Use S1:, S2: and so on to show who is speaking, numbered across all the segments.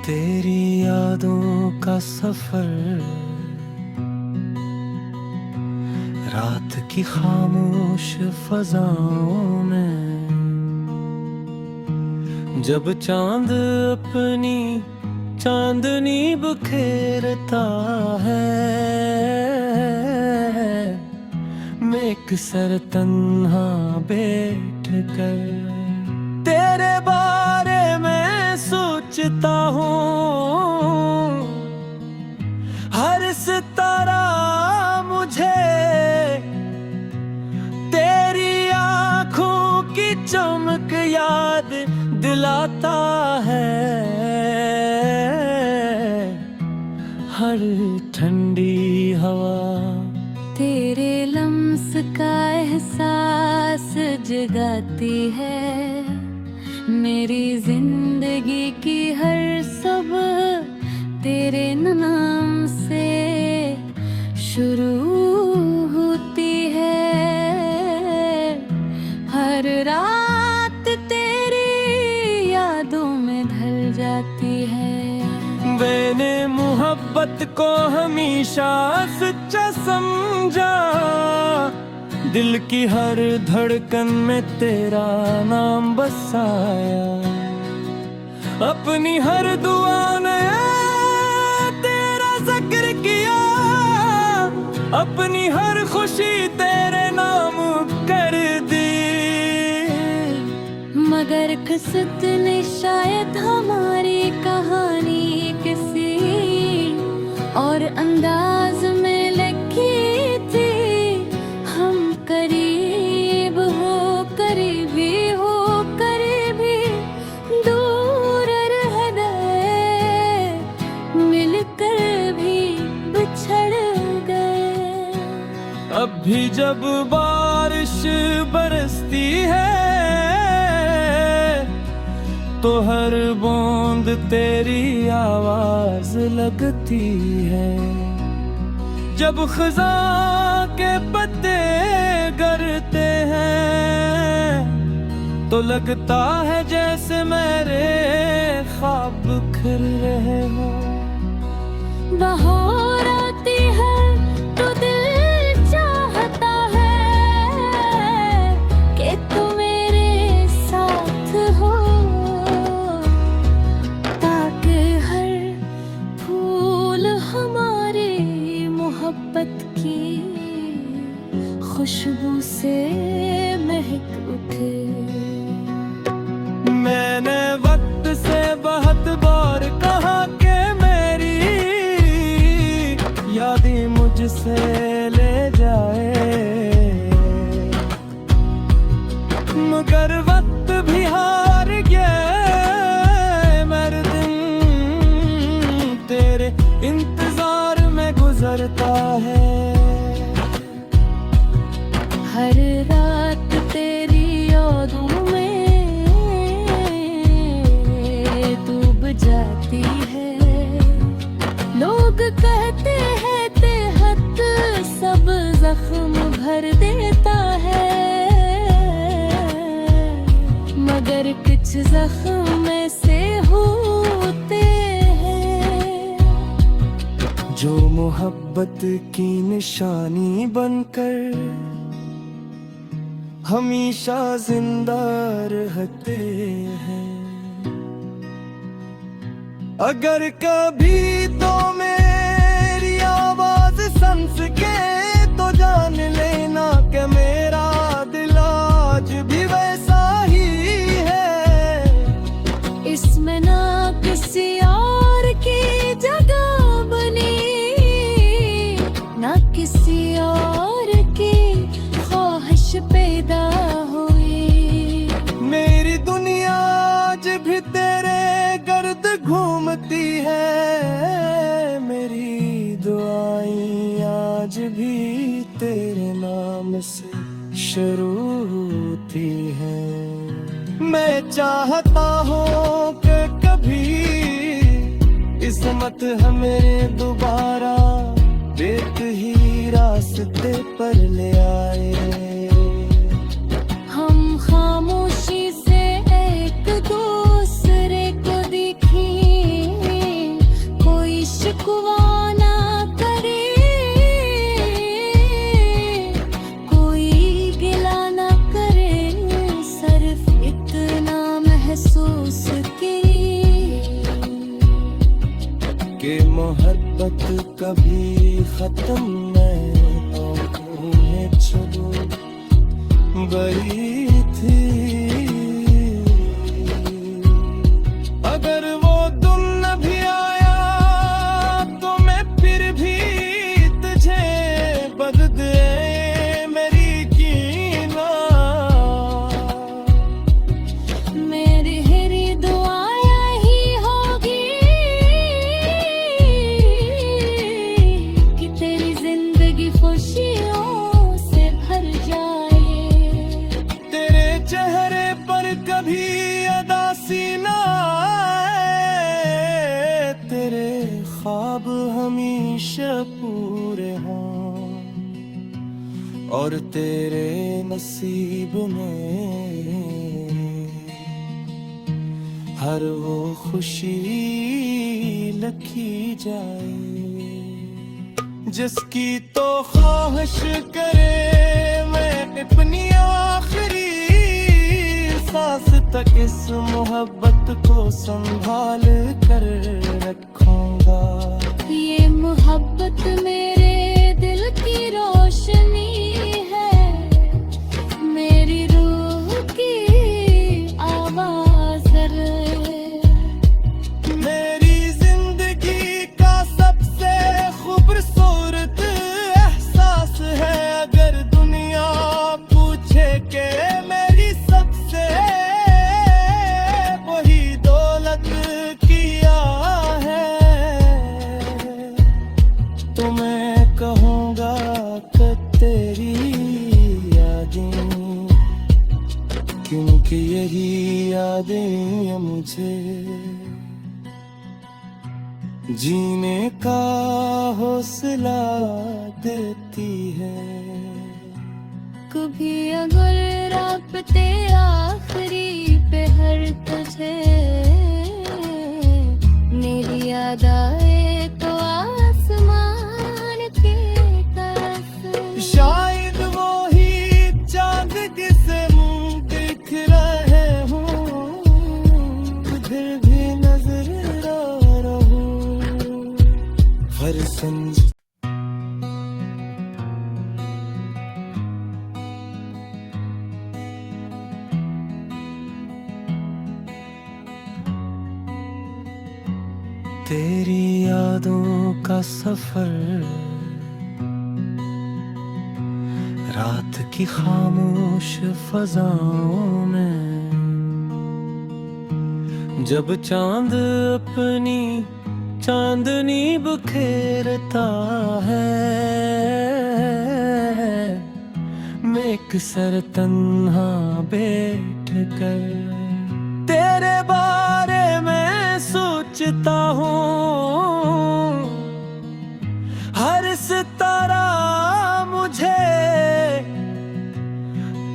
S1: तेरी यादों का सफर, रात की खामोश फजाओं में, जब चांद अपनी चांदनी बिखेरता है, मैं एक सर तन्हा बैठ कर तेरे बारे में सोचता हूँ। हर सितारा मुझे तेरी आँखों की चमक याद दिलाता है। हर ठंडी हवा
S2: तेरे लम्स का एहसास जगाती है। मेरी जिंदगी की हर सुबह तेरे नाम से शुरू होती है। हर रात तेरी यादों में ढल जाती है।
S1: मैंने मोहब्बत को हमेशा सच्चा समझा, दिल की हर धड़कन में तेरा नाम बसाया। अपनी हर दुआ ने तेरा जिक्र किया, अपनी हर खुशी तेरे नाम कर दी।
S2: मगर किस्मत ने शायद हमारी कहानी किसी और अंदाज में लिखी थी। हम करीब हो करीबी हो करीबी दूर रह गए, मिलकर भी बिछड़ गए।
S1: अब भी जब बारिश बरसती है तो हर बूंद तेरी आवाज लगती है। जब खज़ां के पत्ते गिरते हैं तो लगता है जैसे मेरे ख्वाब बिखर रहे हो।
S2: बहार आती है तो दिल चाहता है कि तू मेरे साथ हो, ताकि हर फूल हमारी मोहब्बत की खुशबू से महक उठे।
S1: मैंने वक्त से बहुत बार कहा कि मेरी यादें मुझसे ले जाए, मगर वक्त भी हार गया। मेरे दिन तेरे इंतजार में गुजरता है।
S2: हर रात तेरी यादों में डूब जाती है। लोग कहते हैं तेहत सब जख्म भर देता है, मगर कुछ जख्म ऐसे होते हैं
S1: जो मोहब्बत की निशानी बनकर हमेशा जिंदा रहते हैं। अगर कभी तो मेरी आवाज सुन सके तो जान लेना कि मेरा दिल आज भी वैसा ही है।
S2: इसमें ना किसी और की जगह बनी, ना किसी और की ख्वाहिश पैदा हुई।
S1: मेरी दुनिया आज भी तेरे गर्द घूमती है। मेरी दुआएं आज भी तेरे नाम से शुरू होती हैं। मैं चाहता हूँ कि कभी किस्मत हमें दोबारा देख ही रास्ते पर ले आए।
S2: हम खामोशी से एक दूसरे को दिखें
S1: कभी खत्म मैं आँखें छू गई थी। अगर वो दिन न भी आया तो मैं फिर भी तुझे बदले मेरी कीना।
S2: मेरी हरी दुआ यही होगी कि तेरी जिंदगी खुशियों से भर जाए।
S1: तेरे चेहरे पर कभी उदासी ना आए, तेरे ख्वाब हमेशा पूरे हों और तेरे नसीब में हर वो खुशी लिखी जाए जिसकी तो ख्वाहिश करे मैं अपनी आखिरी सांस तक इस मोहब्बत को संभाल कर रखूंगा।
S2: ये मोहब्बत मेरे दिल की रोशनी है, मेरी रूह की आवाज़ है।
S1: मेरी जिंदगी का सबसे खूबसूरत एहसास है। अगर दुनिया पूछे के मेरी सबसे वही दौलत किया है तो मैं कहूँगा कि तेरी यादें, क्योंकि यही यादें मुझे जीने का हौसला देती है।
S2: कभी अगर राबते आखिरी पे हर तुझे मेरी याद आए तो आसमान की तरफ।
S1: शायद वो ही चांद जिसे मुंह दिख रहे हूँ फिर भी नजर आ रहूं। हर संज तेरी यादों का सफर रात की खामोश फजाओं में, जब चांद अपनी चांदनी बिखेरता है मैं एक सर तन्हा बैठ कर तेरे बारे में सोचता हूँ। हर सितारा मुझे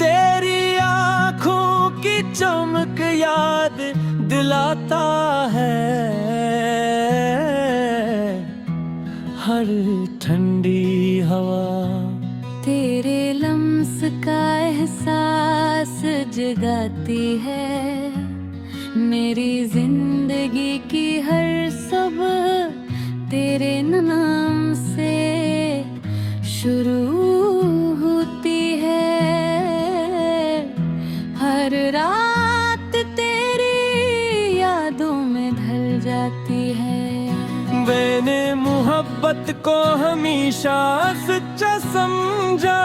S1: तेरी आँखों की चमक याद दिलाता है। हर ठंडी हवा
S2: तेरे लम्स का एहसास जगाती है। मेरी जिंदगी की हर सुबह तेरे नाम से शुरू होती है। हर रात तेरी यादों में ढल जाती है।
S1: मैंने मोहब्बत को हमेशा सच्चा समझा,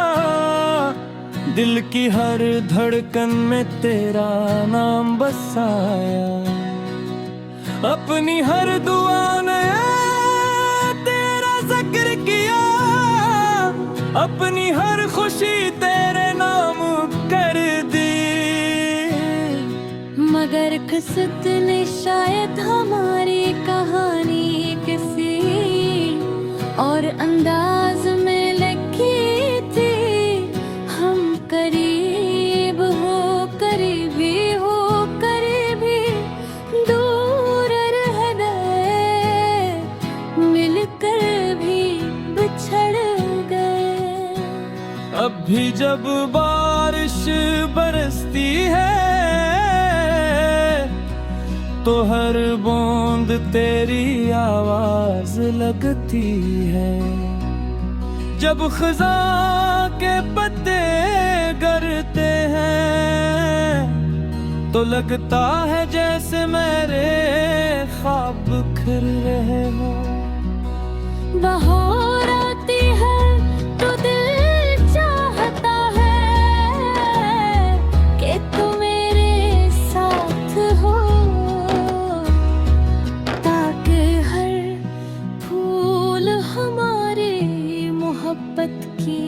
S1: दिल की हर धड़कन में तेरा नाम बसाया। अपनी हर दुआ ने तेरा जिक्र किया, अपनी हर खुशी तेरे नाम कर दी।
S2: मगर किस्मत ने शायद हमारी कहानी किसी और अंदाज में लिखी थी। हम करीब हो करीबी हो करीबी दूर रह गए, मिलकर भी बिछड़ गए।
S1: अब भी जब बारिश बरसती है तो हर बूंद तेरी आवाज लगती है। जब खज़ा के पत्ते गिरते हैं तो लगता है जैसे मेरे ख्वाब बिखर रहे हो।
S2: बहार आती है तो दिल चाहता है कि तू मेरे साथ हो, ताकि हर फूल हमारी मोहब्बत की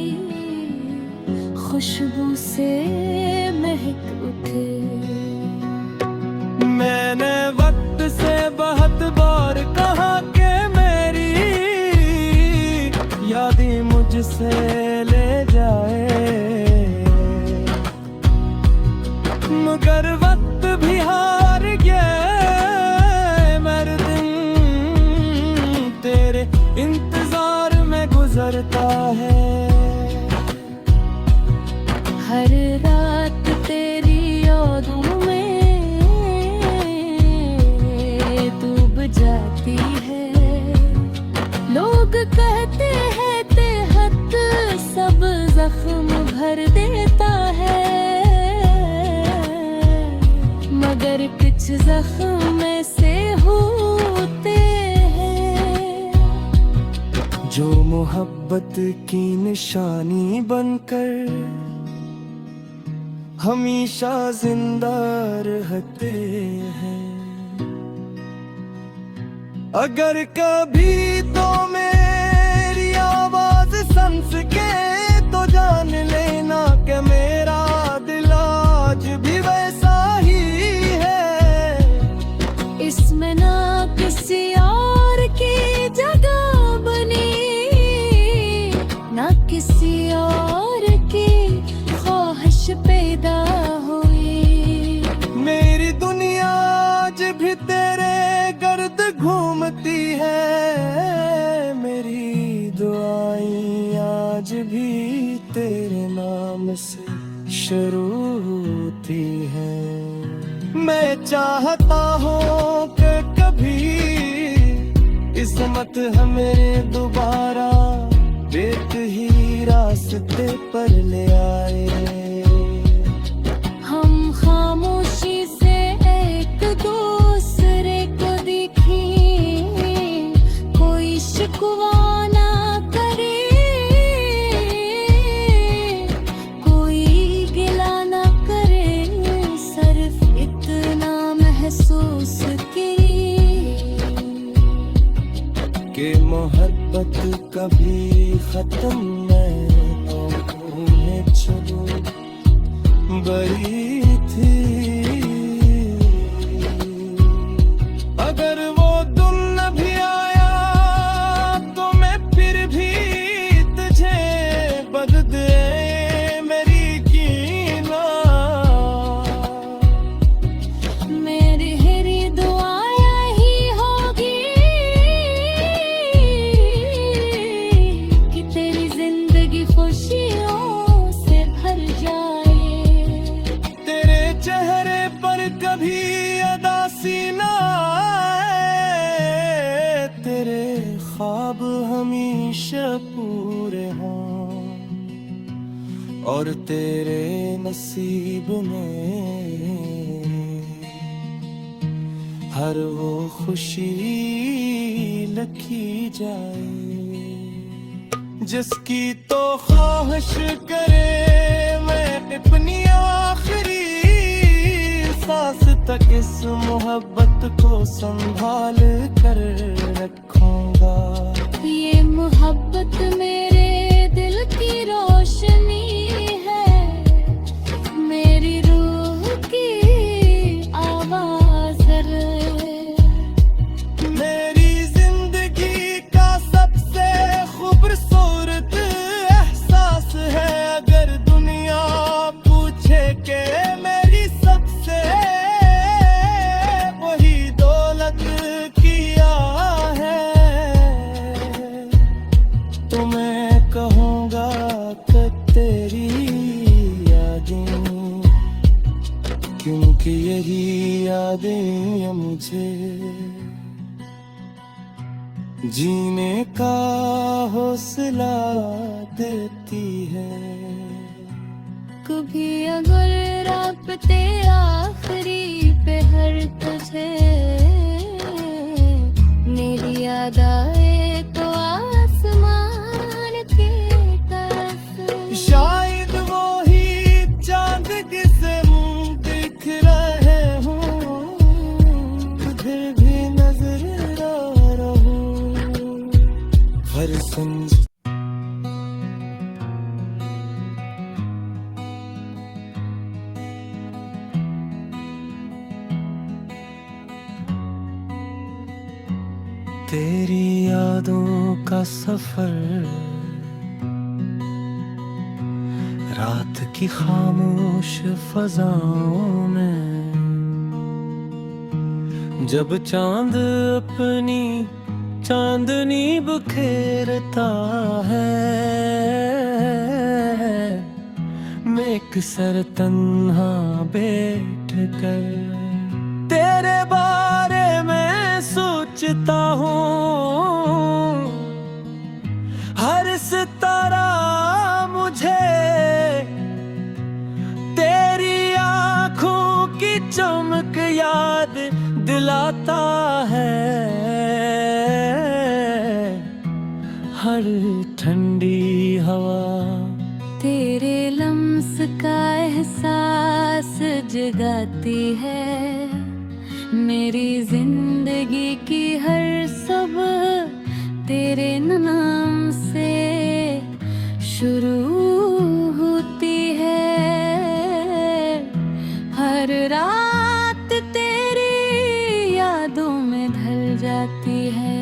S2: खुशबू से महक उठे।
S1: मैंने वक्त से बहुत बार कहा कि मेरी यादें मुझसे ले जाए, मगर वक्त भी हार गया। मेरे दिन तेरे इंतजार में गुजरता है।
S2: हर रात तेरी यादों में डूब जाती है। लोग कहते हैं तेहत सब जख्म भर देता है, मगर कुछ जख्म से होते हैं
S1: जो मोहब्बत की निशानी बनकर हमेशा जिंदा रहते हैं। अगर कभी तो मेरी आवाज सुन सके तो जान लेना कि मेरा दिल आज भी वैसा ही है।
S2: इसमें ना किसी और की जगह बनी, ना किसी और की ख्वाहिश पैदा हुई।
S1: मेरी दुनिया आज भी तेरे गर्द घूमती है। मेरी दुआएं आज भी तेरे नाम से शुरू होती है। मैं चाहता हूँ कि कभी किस्मत हमें दोबारा एक ही रास्ते पर ले आए।
S2: हम खामोशी से एक दूसरे को देखें, कोई शिकवा ना करे, कोई गिला ना करे, सिर्फ इतना महसूस
S1: कि मोहब्बत कभी खत्म मैं तुम्हें चलो बड़ी थी। अगर वो दिन न भी आया तो मैं फिर भी तुझे बदल दे मेरी कीना।
S2: मेरी हरी दुआ यही होगी कि तेरी जिंदगी खुशियों से भर जाए।
S1: तेरे चेहरे पर कभी उदासी ना आए, तेरे ख्वाब हमेशा पूरे हों और तेरे नसीब में हर वो खुशी लिखी जाए जिसकी तो ख्वाहिश करे। मैं अपनी आखिरी सांस तक इस मोहब्बत को संभाल कर रखूंगा।
S2: ये मोहब्बत मेरे दिल की रोशनी है, मेरी रूह की आवाज़ है।
S1: मेरी जिंदगी का सबसे खूबसूरत एहसास है। अगर दुनिया पूछे कि मेरी सबसे वही दौलत किया है, तो जीने का हौसला देती है।
S2: कभी अगर राबते आखिरी पे हर तुझे मेरी याद आए तो आसमान की तरफ।
S1: शायद वो ही चांद किसे मुंह दिख रहे हूँ, फिर भी नजर आ रहूं। हर सुन तेरी यादों का सफर, रात की खामोश फजाओं में, जब चांद अपनी चांदनी बिखेरता है, मैं एक सर तन्हा बैठ कर तेरे बारे में सोचता हूँ। हर सितारा मुझे तेरी आँखों की चमक याद दिलाता है। हर ठंडी हवा
S2: तेरे लम्स का एहसास जगाती है। मेरी जिंदगी की हर सुबह तेरे नाम से शुरू होती है। हर रात तेरी यादों में ढल जाती है।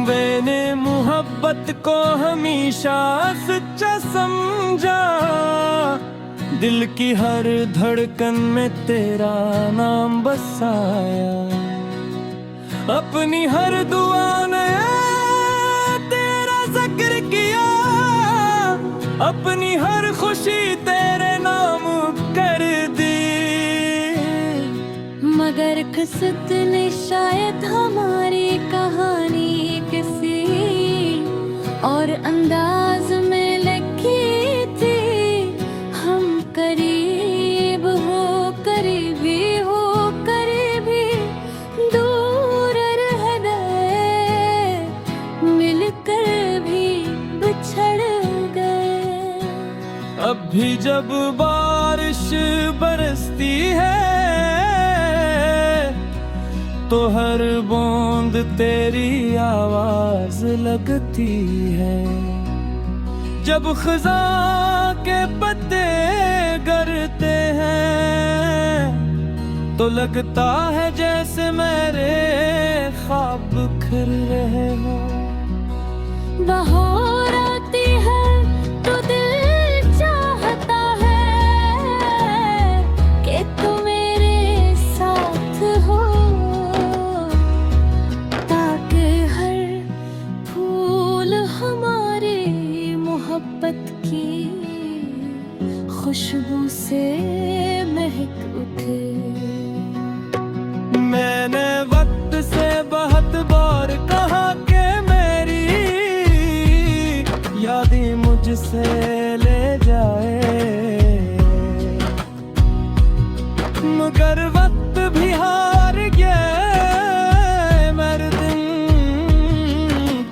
S1: मैंने मोहब्बत को हमेशा सच्चा समझा, दिल की हर धड़कन में तेरा नाम बसाया। अपनी हर दुआ ने तेरा जिक्र किया, अपनी हर खुशी तेरे नाम कर दी।
S2: मगर किस्मत ने शायद हमारी कहानी किसी और अंदाज में लिखी थी। हम करीब हो करीबी हो करीबी दूर रह गए, मिलकर भी बिछड़ गए।
S1: अब भी जब बारिश बरसती है तो हर बूंद तेरी आवाज लगती है। जब खज़ां के पत्ते गिरते हैं तो लगता है जैसे मेरे ख्वाब बिखर रहे हो।
S2: बहार आती है तो दिल चाहता है कि तू मेरे साथ हो, ताकि हर फूल हमारी मोहब्बत की खुशबू से महक उठे।
S1: मैंने वक्त से बहुत बार कहा कि मेरी यादें मुझसे ले जाए, मगर वक्त भी हार गया। मेरे दिन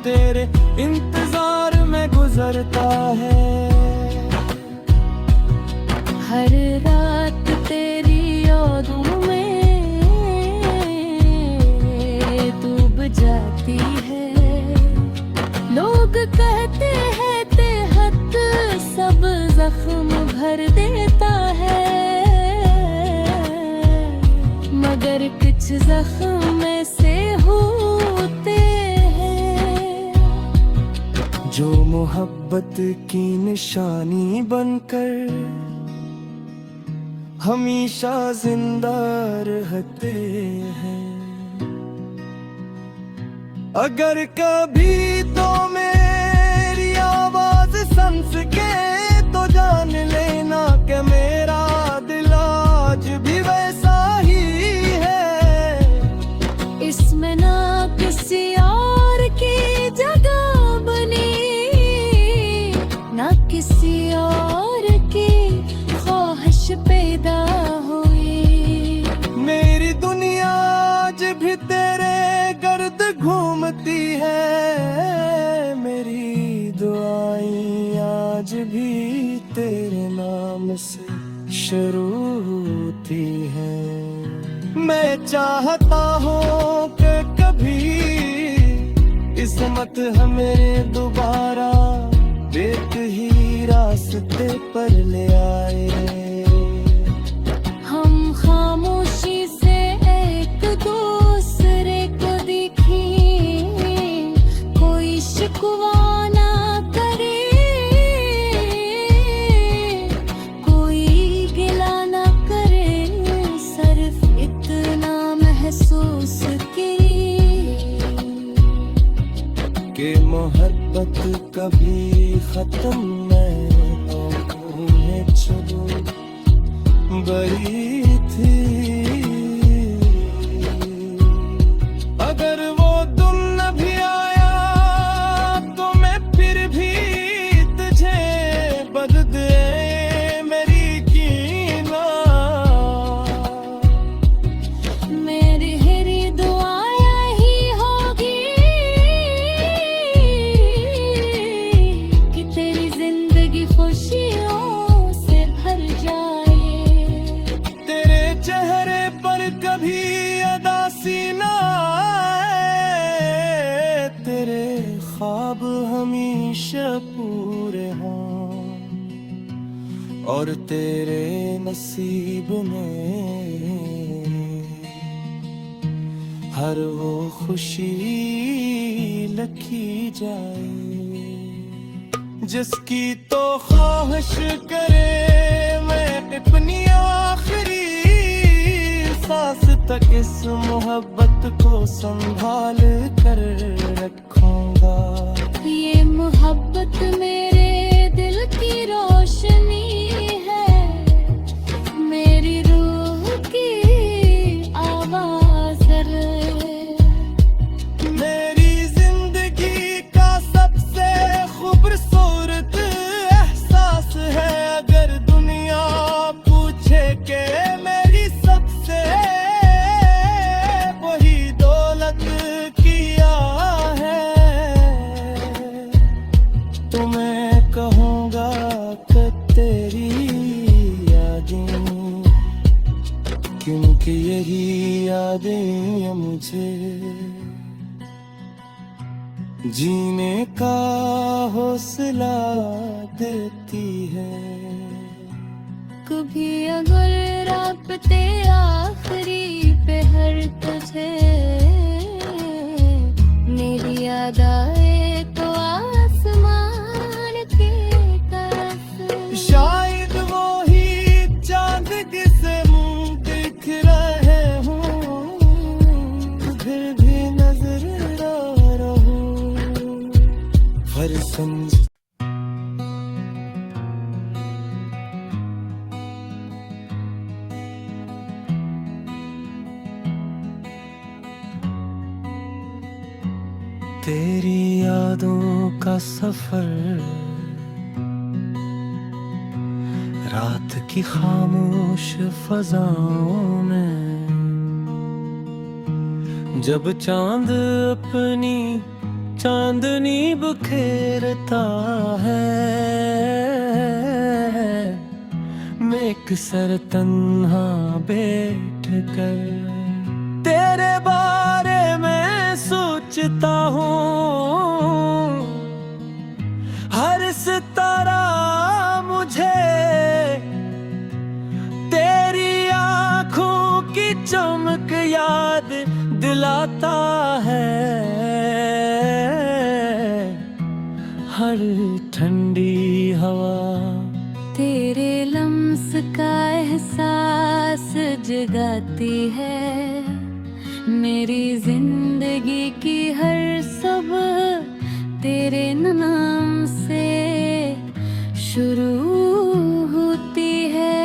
S1: तेरे इंतजार में गुजरता है।
S2: हर रात तेरी यादों में डूब जाती है। लोग कहते हैं तेहत सब जख्म भर देता है, मगर कुछ जख्म ऐसे होते हैं
S1: जो मोहब्बत की निशानी बनकर हमेशा जिंदा रहते हैं। अगर कभी तो मेरी आवाज सुन सके तो जान लेना कि मेरा दिल आज भी वैसा ही है।
S2: इसमें ना किसी और की
S1: दुआएं आज भी तेरे नाम से शुरू होती हैं। मैं चाहता हूँ कि कभी किस्मत हमें दोबारा एक ही रास्ते पर ले आए।
S2: हम खामोशी से एक दूसरे को देखें, कोई शिकवा ना करे, कोई गिला ना करे, सिर्फ इतना महसूस
S1: कि मोहब्बत कभी खत्म मैं उन्हें छू बड़ी थी। अगर वो दिन न भी आया तो मैं फिर भी तुझे बदल दे मेरी कीना।
S2: मेरी हरी दुआ यही होगी कि तेरी जिंदगी खुशियों से भर जाए।
S1: तेरे चेहरे पर कभी उदासी ना आए, तेरे ख्वाब हमेशा पूरे हों और तेरे नसीब में हर वो खुशी लिखी जाए जिसकी तो ख्वाहिश करे मैं अपनी आखिरी सांस तक इस मोहब्बत को संभाल कर रखूंगा।
S2: ये मोहब्बत मेरे दिल की रोशनी है, मेरी रूह की आवाज़ है।
S1: मेरी जिंदगी का सबसे खूबसूरत एहसास है। अगर दुनिया पूछे के मेरी सबसे वही दौलत किया है, तो मैं कहूँगा कि तेरी यादें, क्योंकि यही यादें मुझे जीने का हौसला देती है।
S2: कभी अगर राबते आखिरी पे हर तुझे मेरी याद आए तो आसमान की तरफ
S1: शायद वो ही चांद जिसे मुंह दिख रहे हूँ, फिर भी नजर आ रहूं। फरसंज तेरी यादों का सफर रात की खामोश फजाओं में, जब चांद अपनी चांदनी बिखेरता है, मैं एक सर तन्हा बैठ कर तेरे बारे में सोचता हूँ। हर सितारा मुझे तेरी आँखों की चमक याद दिलाता है। हर ठंडी हवा
S2: तेरे लम्स का एहसास जगाती है। मेरी जिंदगी की हर सुबह तेरे नाम से शुरू होती है।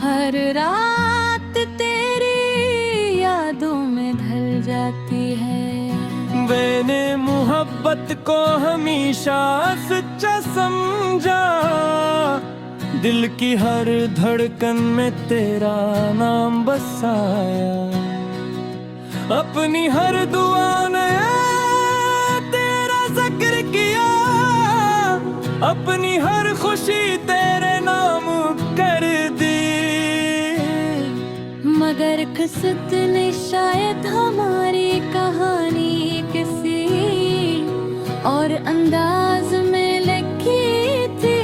S2: हर रात तेरी यादों में ढल जाती है।
S1: मैंने मोहब्बत को हमेशा सच्चा समझा, दिल की हर धड़कन में तेरा नाम बसाया। अपनी हर दुआ में तेरा जिक्र अपनी हर खुशी तेरे नाम कर दी।
S2: मगर किस्मत ने शायद हमारी कहानी किसी और अंदाज में लिखी थी।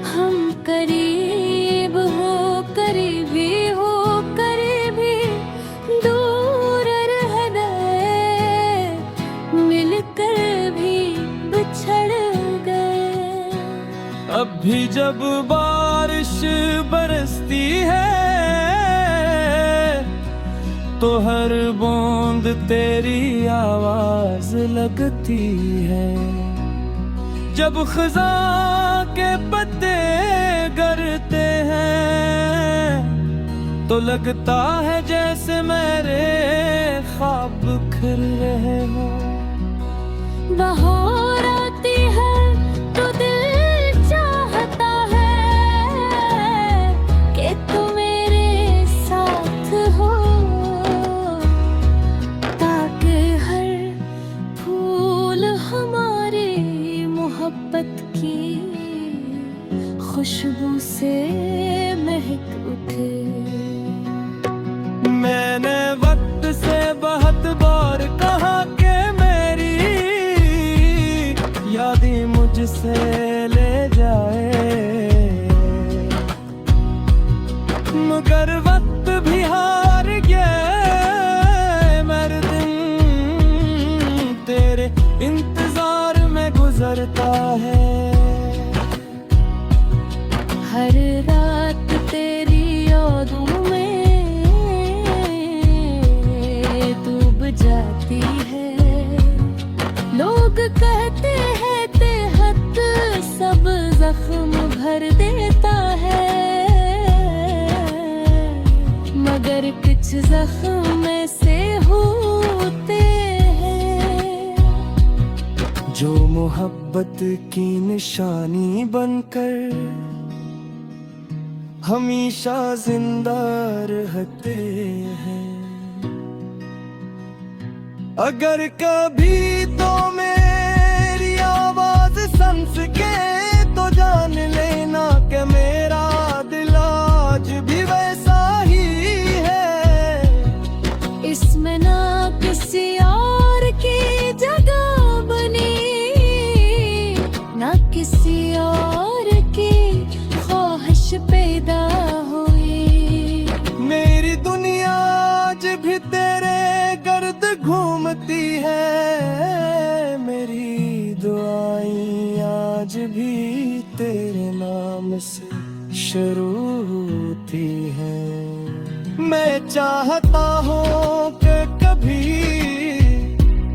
S2: हम करीब हो करीबी हो करीबी दूर रह गए, मिलकर भी बिछड़ गए।
S1: अब भी जब बारिश बरसती है तो हर बूंद तेरी आवाज लगती है। जब खज़ां के पत्ते गिरते हैं तो लगता है जैसे मेरे ख्वाब बिखर रहे हो।
S2: बहार आती है तो दिल चाहता है कि तू मेरे साथ हो, ताकि हर फूल हमारी मोहब्बत की खुशबू से महक उठे।
S1: मैंने वक्त से बहुत बार कहा कि मेरी यादें मुझसे ले जाए, मगर वक्त भी हार गया। मेरे दिन तेरे इंतजार में गुजरता है।
S2: हर रात तेरी यादों में डूब जाती है। लोग कहते हैं तेहत सब जख्म भर देता है, मगर कुछ जख्म ऐसे होते हैं
S1: जो मोहब्बत की निशानी बनकर हमेशा जिंदा रहते हैं। अगर कभी तो मेरी आवाज सुन सके तो जान लेना कि मेरा दिल आज भी वैसा ही है।
S2: इसमें ना किसी और की जगह बनी, ना किसी और की ख्वाहिश पैदा हुई।
S1: मेरी दुनिया आज भी तेरे गर्द घूमती है। मेरी दुआएं आज भी तेरे नाम से शुरू होती हैं। मैं चाहता हूँ कि कभी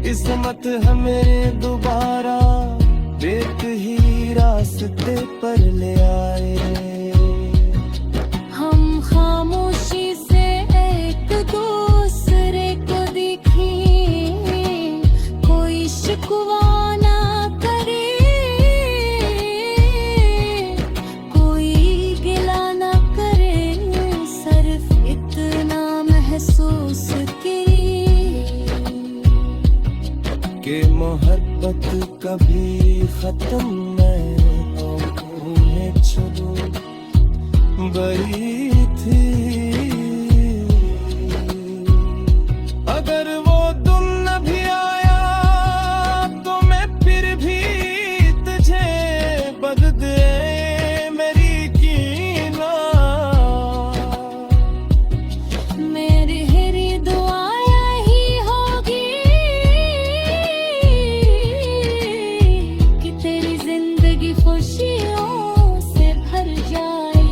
S1: किस्मत हमें दोबारा एक ही रास्ते पर ले आए।
S2: हम खामोशी से एक दूसरे को देखें, कोई शिकवा ना करे, कोई गिला ना करे, सिर्फ इतना महसूस
S1: कि मोहब्बत कभी खत्म नहीं होने छो बड़ी थी। अगर वो दिन न भी आया तो मैं फिर भी तुझे बदले मेरी कीना।
S2: मेरी हरी दुआ यही होगी कि तेरी जिंदगी खुशियों से भर जाए।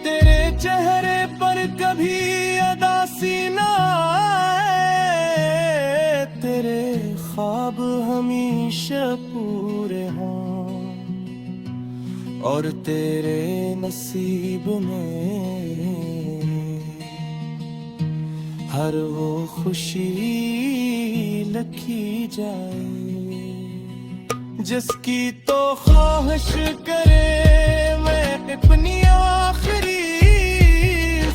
S1: तेरे चेहरे पर कभी उदासी ना आए, तेरे ख्वाब हमेशा पूरे हों और तेरे नसीब में हर वो खुशी लिखी जाए जिसकी तो ख्वाहिश करे मैं अपनी आखिरी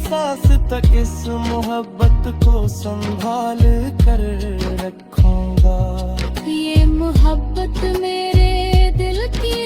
S1: सांस तक इस मोहब्बत को संभाल कर रखूंगा।
S2: ये मोहब्बत मेरे दिल की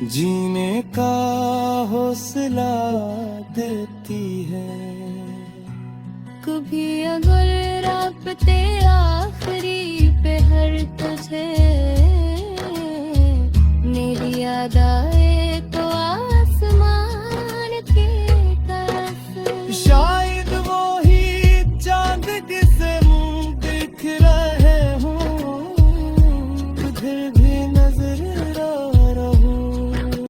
S1: जीने का हौसला देती है।
S2: कभी अगर रब तेरा आखिरी पहर तुझे मेरी याद आए